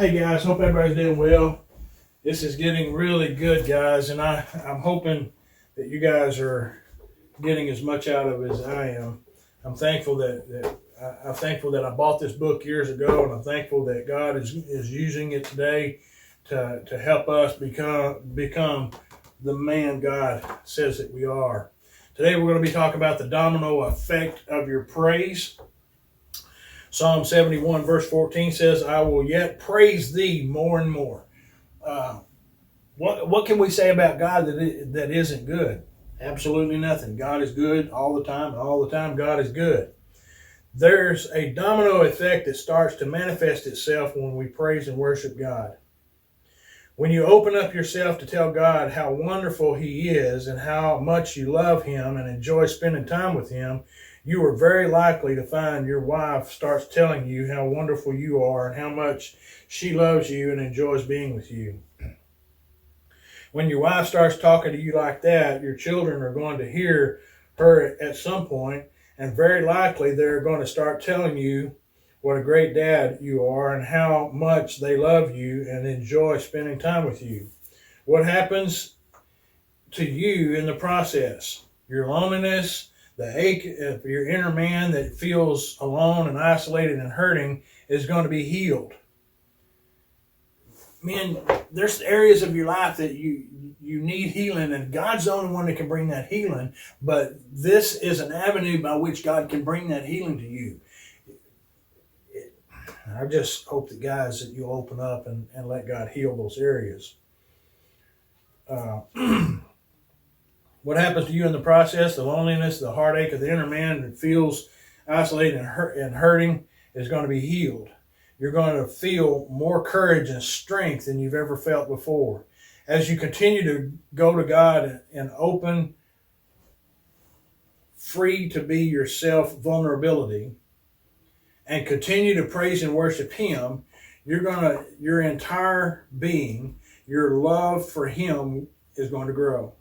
Hey guys, hope everybody's doing well. This is getting really good, guys, and I'm hoping that you guys are getting as much out of it as I am. I'm thankful I'm thankful that I bought this book years ago, and I'm thankful that God is using it today to help us become the man God says that we are. Today we're going to be talking about the domino effect of your praise. Psalm 71 verse 14 says, I will yet praise thee more and more. What can we say about God that isn't good? Absolutely nothing. God is good all the time, and all the time God is good. There's a domino effect that starts to manifest itself when we praise and worship God. When you open up yourself to tell God how wonderful He is and how much you love Him and enjoy spending time with Him, you are very likely to find your wife starts telling you how wonderful you are and how much she loves you and enjoys being with you. When your wife starts talking to you like that, your children are going to hear her at some point, and very likely they're going to start telling you what a great dad you are and how much they love you and enjoy spending time with you. What happens to you in the process? Your loneliness, the ache of your inner man that feels alone and isolated and hurting is going to be healed. Man, there's areas of your life that you need healing, and God's the only one that can bring that healing, but this is an avenue by which God can bring that healing to you. I just hope that, guys, that you'll open up and let God heal those areas. What happens to you in the process? The loneliness, the heartache of the inner man that feels isolated and hurting is going to be healed. You're going to feel more courage and strength than you've ever felt before. As you continue to go to God and open, free to be yourself vulnerability, and continue to praise and worship Him, your entire being, your love for Him is going to grow.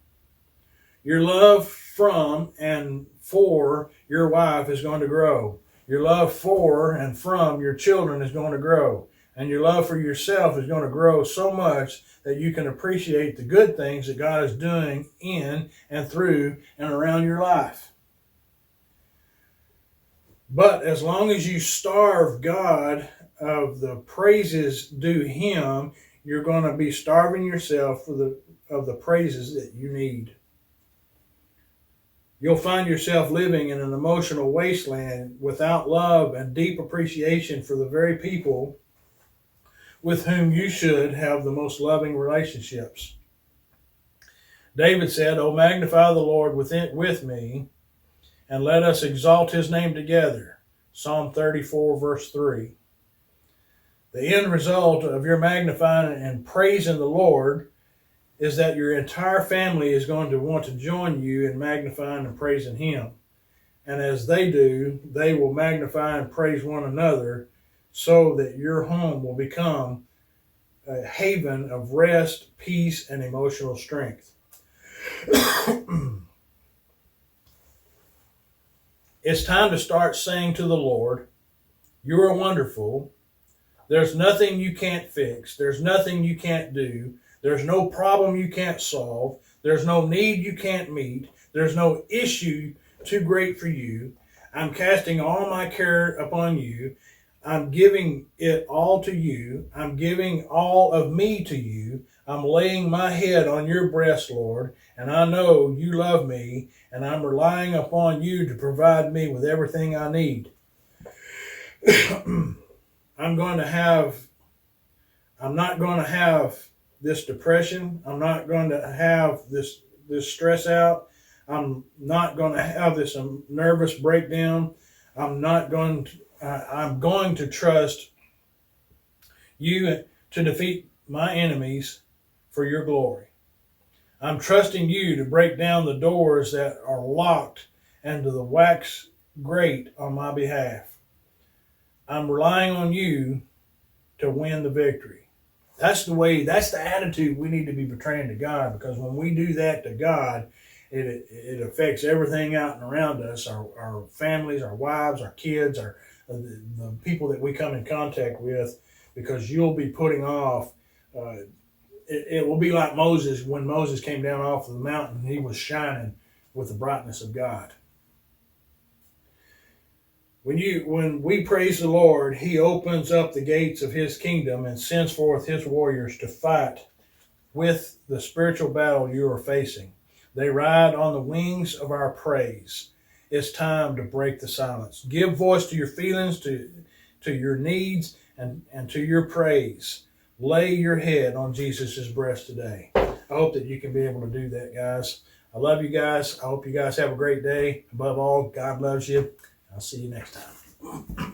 Your love from and for your wife is going to grow. Your love for and from your children is going to grow. And your love for yourself is going to grow so much that you can appreciate the good things that God is doing in and through and around your life. But as long as you starve God of the praises due Him, you're going to be starving yourself of the praises that you need. You'll find yourself living in an emotional wasteland without love and deep appreciation for the very people with whom you should have the most loving relationships. David said, "Oh, magnify the Lord with me, and let us exalt His name together." Psalm 34, verse 3. The end result of your magnifying and praising the Lord is that your entire family is going to want to join you in magnifying and praising Him. And as they do, they will magnify and praise one another so that your home will become a haven of rest, peace, and emotional strength. It's time to start saying to the Lord, "You are wonderful. There's nothing you can't fix. There's nothing you can't do. There's no problem you can't solve. There's no need you can't meet. There's no issue too great for you. I'm casting all my care upon you. I'm giving it all to you. I'm giving all of me to you. I'm laying my head on your breast, Lord, and I know you love me, and I'm relying upon you to provide me with everything I need." I'm not going to have this depression. I'm not going to have this stress out. I'm not going to have this nervous breakdown. I'm going to trust you to defeat my enemies for your glory. I'm trusting you to break down the doors that are locked and to the wax grate on my behalf. I'm relying on you to win the victory. That's the attitude we need to be portraying to God, because when we do that to God, it affects everything out and around us, our families, our wives, our kids, the people that we come in contact with, because you'll be putting off. It will be like Moses when Moses came down off of the mountain. He was shining with the brightness of God. When we praise the Lord, He opens up the gates of His kingdom and sends forth His warriors to fight with the spiritual battle you are facing. They ride on the wings of our praise. It's time to break the silence. Give voice to your feelings, to your needs, and to your praise. Lay your head on Jesus' breast today. I hope that you can be able to do that, guys. I love you guys. I hope you guys have a great day. Above all, God loves you. I'll see you next time.